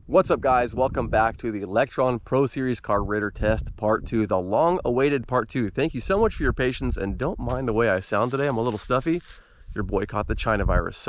What's up, guys? Welcome back to the Lectron Pro Series carburetor test part 2, the long-awaited part 2. Thank you so much for your patience, and don't mind the way I sound today. I'm a little stuffy. Your boy caught the China virus.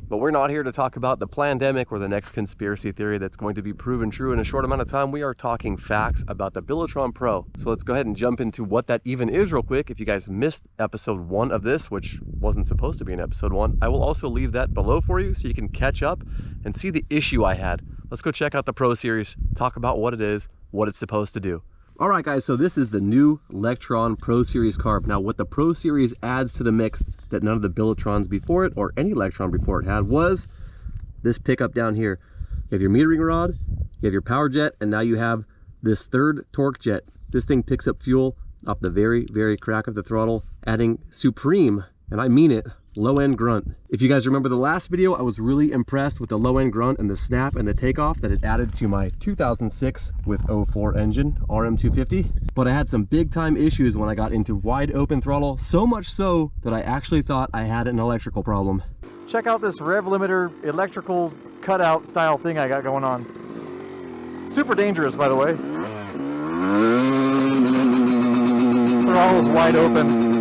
But we're not here to talk about the pandemic or the next conspiracy theory that's going to be proven true in a short amount of time. We are talking facts about the Billetron Pro. So let's go ahead and jump into what that even is real quick. If you guys missed episode 1 of this, which wasn't supposed to be in episode 1, I will also leave that below for you so you can catch up and see the issue I had. Let's go check out the Pro Series, talk about what it is, what it's supposed to do. All right, guys, so this is the new Lectron Pro Series carb. Now, what the Pro Series adds to the mix that none of the Billetrons before it or any Lectron before it had was this pickup down here. You have your metering rod, you have your power jet, and now you have this third torque jet. This thing picks up fuel off the very, very crack of the throttle, adding supreme, and I mean it, low-end grunt. If you guys remember the last video, I was really impressed with the low-end grunt and the snap and the takeoff that it added to my 2006 with 04 engine RM250. But I had some big-time issues when I got into wide-open throttle, so much so that I actually thought I had an electrical problem. Check out this rev limiter electrical cutout style thing I got going on. Super dangerous, by the way. Throttle's wide open.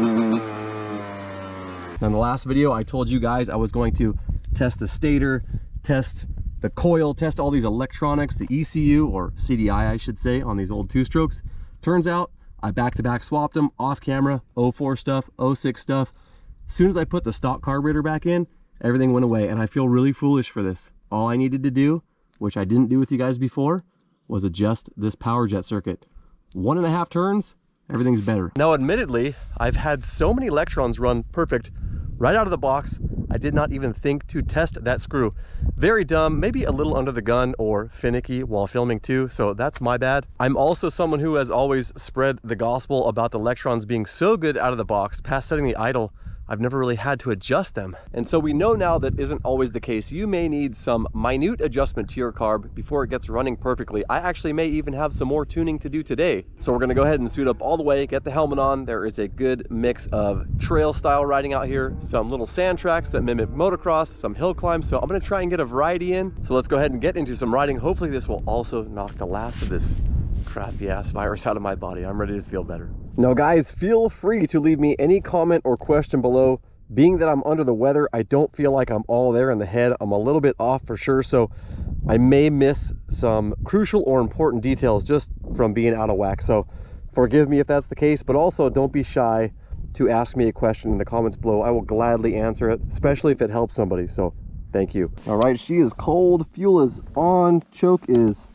In the last video, I told you guys I was going to test the stator, test the coil, test all these electronics, the ECU, or CDI I should say, on these old two-strokes. Turns out I back-to-back swapped them off camera, 04 stuff, 06 stuff. As soon as I put the stock carburetor back in, everything went away, and I feel really foolish for this. All I needed to do, which I didn't do with you guys before, was adjust this power jet circuit. 1.5 turns, everything's better. Now, admittedly, I've had so many Lectrons run perfect right out of the box, I did not even think to test that screw. Very dumb, maybe a little under the gun or finicky while filming too, so that's my bad. I'm also someone who has always spread the gospel about the Lectrons being so good out of the box, past setting the idle, I've never really had to adjust them. And so we know now that isn't always the case. You may need some minute adjustment to your carb before it gets running perfectly. I actually may even have some more tuning to do today. So we're gonna go ahead and suit up all the way, get the helmet on. There is a good mix of trail style riding out here, some little sand tracks that mimic motocross, some hill climbs. So I'm gonna try and get a variety in. So let's go ahead and get into some riding. Hopefully this will also knock the last of this crappy ass virus out of my body. I'm ready to feel better. Now, guys, feel free to leave me any comment or question below. Being that I'm under the weather, I don't feel like I'm all there in the head. I'm a little bit off for sure, so I may miss some crucial or important details just from being out of whack. So forgive me if that's the case, but also don't be shy to ask me a question in the comments below. I will gladly answer it, especially if it helps somebody. So thank you. All right, she is cold, fuel is on, choke is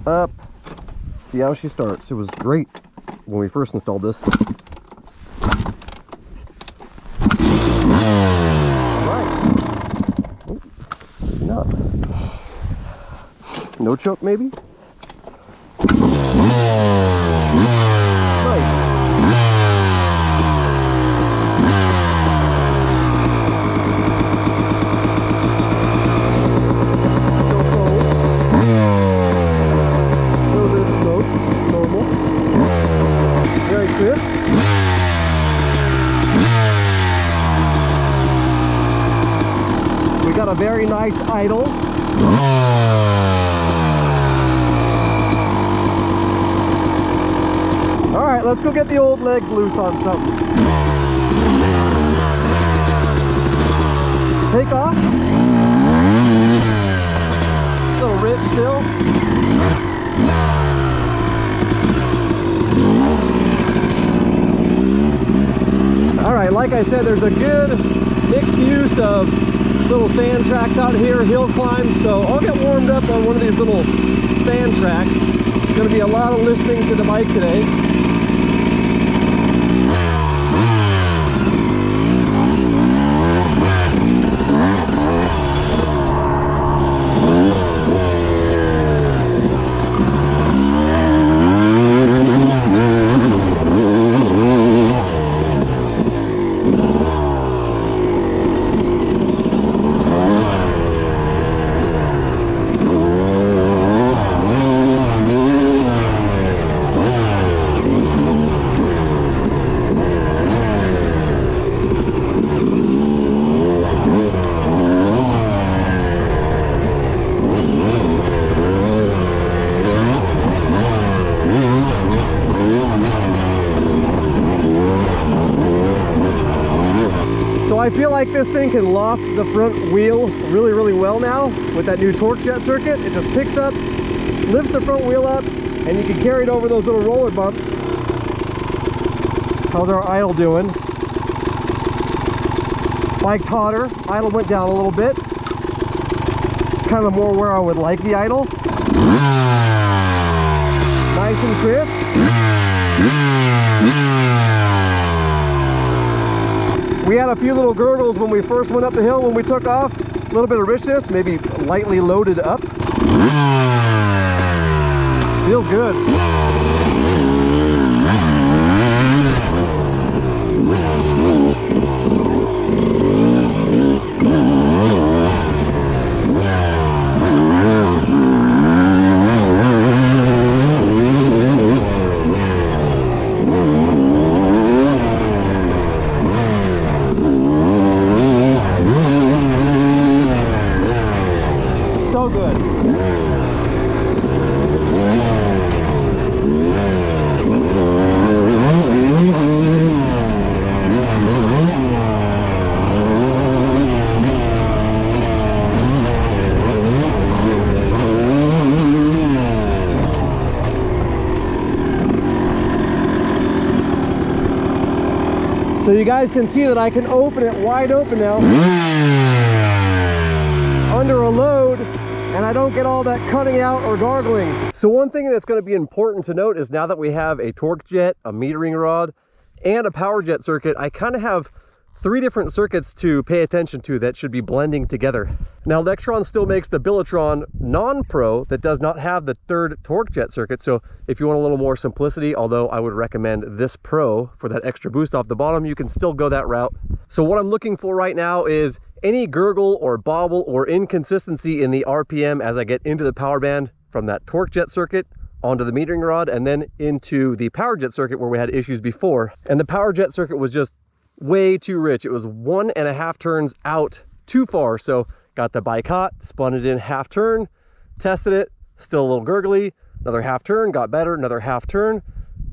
up. See how she starts. It was great when we first installed this. No. No choke, maybe? A very nice idle. All right, let's go get the old legs loose on something. Take off. A little rich still. All right, like I said, there's a good mixed use of little sand tracks out here, hill climbs, so I'll get warmed up on one of these little sand tracks. It's going to be a lot of listening to the bike today. like this thing can loft the front wheel really, really well now with that new torque jet circuit. It just picks up, lifts the front wheel up, and you can carry it over those little roller bumps. How's our idle doing? Bike's hotter. Idle went down a little bit. Kind of more where I would like the idle. Nice and crisp. We had a few little gurgles when we first went up the hill when we took off. A little bit of richness, maybe lightly loaded up. Feels good. So good. So you guys can see that I can open it wide open now under a load, and I don't get all that cutting out or gargling. So one thing that's going to be important to note is now that we have a torque jet, a metering rod, and a power jet circuit, I kind of have 3 different circuits to pay attention to that should be blending together. Now Lectron still makes the Billetron non-pro that does not have the 3rd torque jet circuit, so if you want a little more simplicity, although I would recommend this Pro for that extra boost off the bottom, you can still go that route. So what I'm looking for right now is any gurgle or bobble or inconsistency in the RPM as I get into the power band from that torque jet circuit onto the metering rod and then into the power jet circuit where we had issues before. And the power jet circuit was just way too rich. It was 1.5 turns out too far. So got the bike hot, spun it in half turn, tested it, still a little gurgly, another half turn, got better, another half turn,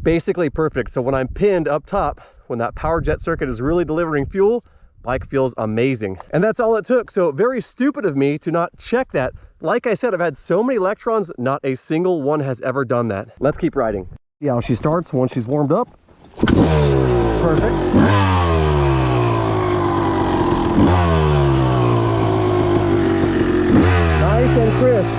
basically perfect. So when I'm pinned up top, when that power jet circuit is really delivering fuel, bike feels amazing. And that's all it took. So very stupid of me to not check that. Like I said, I've had so many Lectrons, not a single one has ever done that. Let's keep riding. See how she starts once she's warmed up. Perfect. Nice and crisp.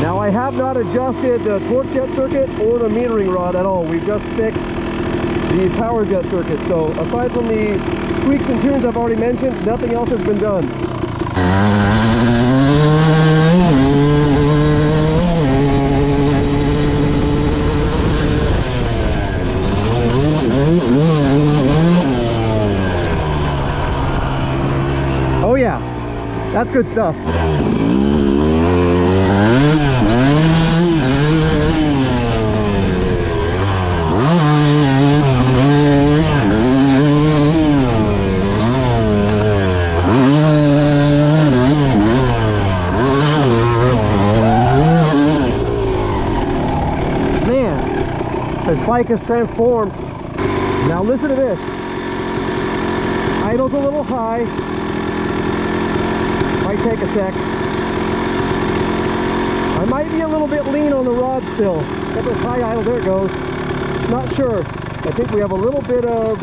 Now I have not adjusted the torque jet circuit or the metering rod at all. We've just fixed the power jet circuit. So aside from the tweaks and tunes I've already mentioned, nothing else has been done. Oh yeah, that's good stuff. This bike is transformed. Now listen to this. Idle's a little high. Might take a sec. I might be a little bit lean on the rod still. Got this high idle, there it goes. Not sure. I think we have a little bit of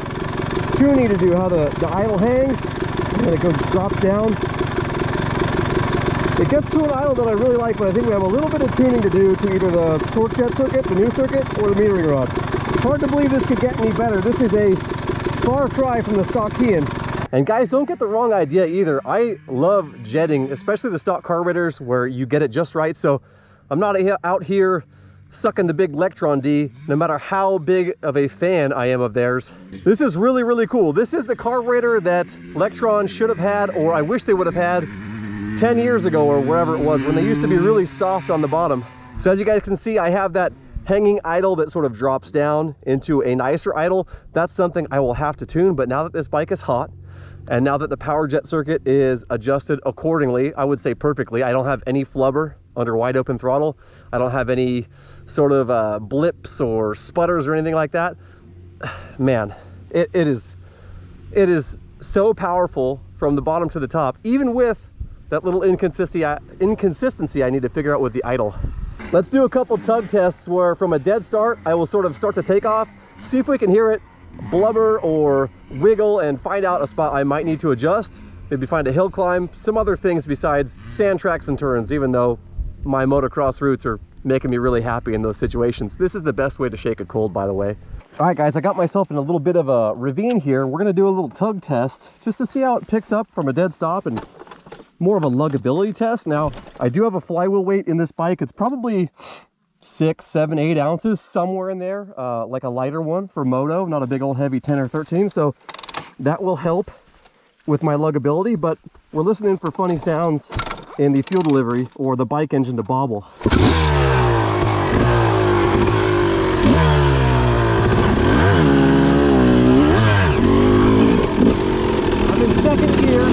tuning to do, how the idle hangs, and then it goes, drops down. It gets to an idle that I really like, but I think we have a little bit of tuning to do to either the torque jet circuit, the new circuit, or the metering rod. Hard to believe this could get any better. This is a far cry from the stock keying. And guys, don't get the wrong idea either. I love jetting, especially the stock carburetors where you get it just right. So I'm not out here sucking the big Lectron D, no matter how big of a fan I am of theirs. This is really, really cool. This is the carburetor that Lectron should have had, or I wish they would have had 10 years ago or wherever it was, when they used to be really soft on the bottom. So as you guys can see, I have that hanging idle that sort of drops down into a nicer idle. That's something I will have to tune, but now that this bike is hot, and now that the power jet circuit is adjusted accordingly, I would say perfectly. I don't have any flubber under wide open throttle. I don't have any sort of blips or sputters or anything like that. man, it is so powerful from the bottom to the top, even with that little inconsistency I need to figure out with the idle. Let's do a couple tug tests where from a dead start, I will sort of start to take off, see if we can hear it blubber or wiggle and find out a spot I might need to adjust. Maybe find a hill climb, some other things besides sand tracks and turns, even though my motocross roots are making me really happy in those situations. This is the best way to shake a cold, by the way. All right, guys, I got myself in a little bit of a ravine here. We're gonna do a little tug test just to see how it picks up from a dead stop and more of a luggability test. Now, I do have a flywheel weight in this bike. It's probably 6, 7, 8 ounces, somewhere in there, like a lighter one for moto, not a big old heavy 10 or 13. So that will help with my luggability, but we're listening for funny sounds in the fuel delivery or the bike engine to bobble. I'm in second gear.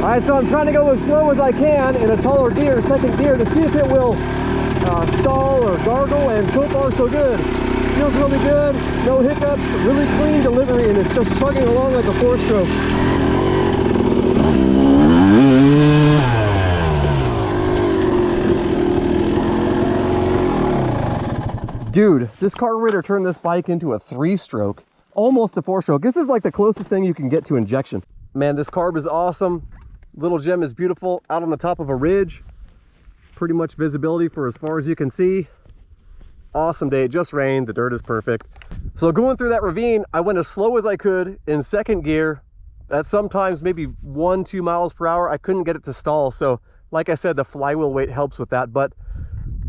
Alright, so I'm trying to go as slow as I can in a taller gear, second gear, to see if it will stall or gargle, and so far so good. Feels really good, no hiccups, really clean delivery, and it's just chugging along like a 4-stroke. Dude, this carburetor turned this bike into a 3-stroke, almost a 4-stroke. This is like the closest thing you can get to injection. Man, this carb is awesome. Little gem is beautiful, out on the top of a ridge. Pretty much visibility for as far as you can see. Awesome day, it just rained, the dirt is perfect. So going through that ravine, I went as slow as I could in second gear. At sometimes maybe 1-2 miles per hour. I couldn't get it to stall. So like I said, the flywheel weight helps with that, but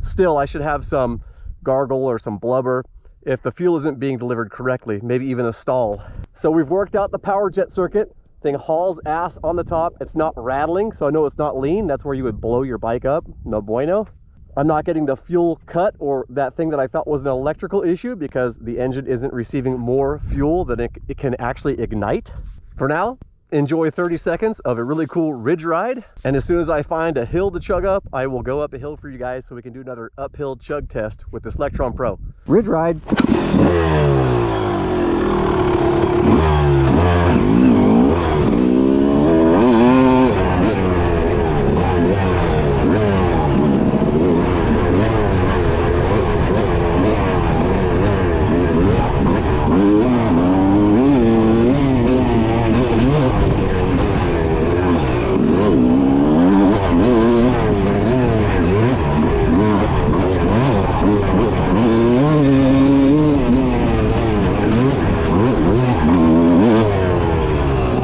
still I should have some gargle or some blubber if the fuel isn't being delivered correctly, maybe even a stall. So we've worked out the power jet circuit. Thing hauls ass on the top. It's not rattling, so I know it's not lean. That's where you would blow your bike up. No bueno. I'm not getting the fuel cut or that thing that I thought was an electrical issue because the engine isn't receiving more fuel than it can actually ignite. For now, enjoy 30 seconds of a really cool ridge ride. And as soon as I find a hill to chug up, I will go up a hill for you guys so we can do another uphill chug test with this Lectron Pro. Ridge ride.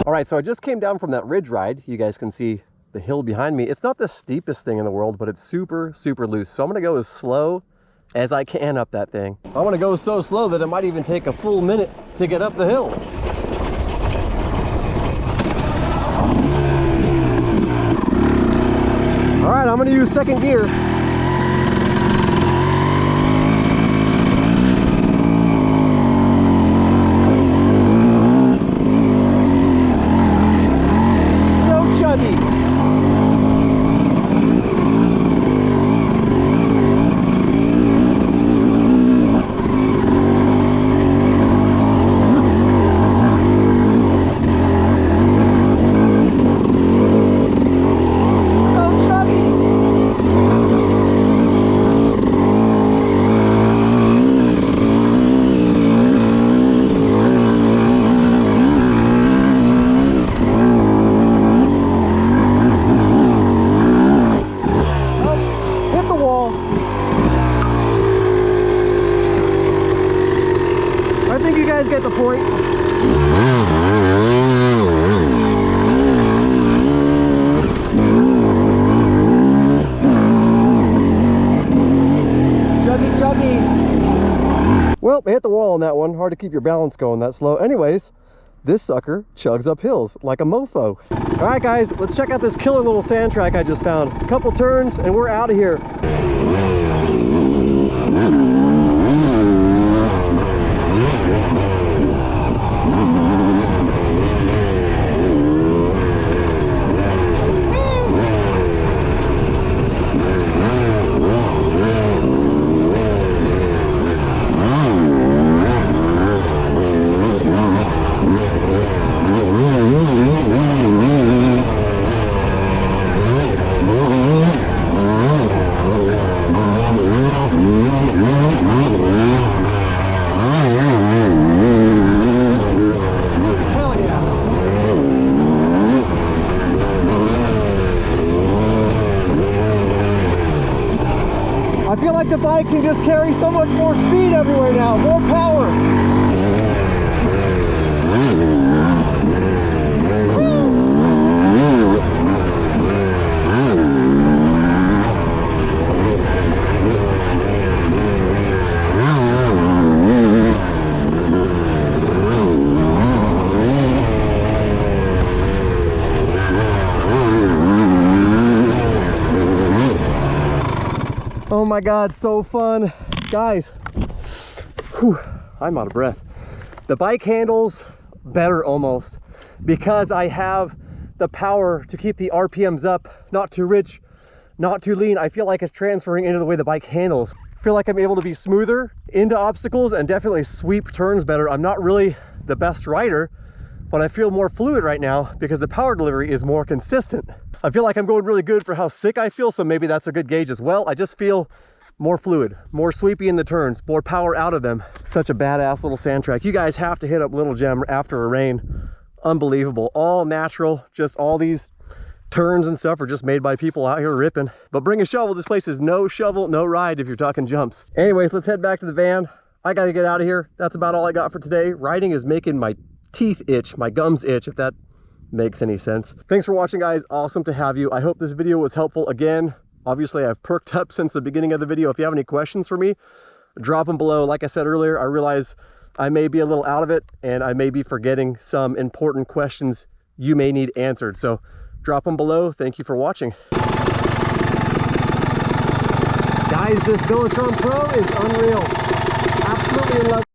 Alright, so I just came down from that ridge ride. You guys can see the hill behind me. It's not the steepest thing in the world, but it's super, super loose. So I'm gonna go as slow as I can up that thing. I wanna go so slow that it might even take a full minute to get up the hill. Alright, I'm gonna use second gear. I think you guys get the point. chuggy. Well, I hit the wall on that one. Hard to keep your balance going that slow. Anyways, this sucker chugs up hills like a mofo. All right, guys, let's check out this killer little sand track I just found. A couple turns and we're out of here. I feel like the bike can just carry so much more speed everywhere now, more power. Oh my God, so fun. Guys, whew, I'm out of breath. The bike handles better almost because I have the power to keep the RPMs up, not too rich, not too lean. I feel like it's transferring into the way the bike handles. I feel like I'm able to be smoother into obstacles and definitely sweep turns better. I'm not really the best rider, but I feel more fluid right now because the power delivery is more consistent. I feel like I'm going really good for how sick I feel, so maybe that's a good gauge as well. I just feel more fluid, more sweepy in the turns, more power out of them. Such a badass little sand track. You guys have to hit up Little Gem after a rain. Unbelievable, all natural, just all these turns and stuff are just made by people out here ripping. But bring a shovel, this place is no shovel, no ride if you're talking jumps. Anyways, let's head back to the van. I gotta get out of here. That's about all I got for today. Riding is making my teeth itch, my gums itch, if that makes any sense. Thanks for watching, guys. Awesome to have you. I hope this video was helpful. Again, obviously I've perked up since the beginning of the video. If you have any questions for me, drop them below. Like I said earlier, I realize I may be a little out of it and I may be forgetting some important questions you may need answered. So drop them below. Thank you for watching. Guys, this Billetron Pro is unreal. Absolutely in love.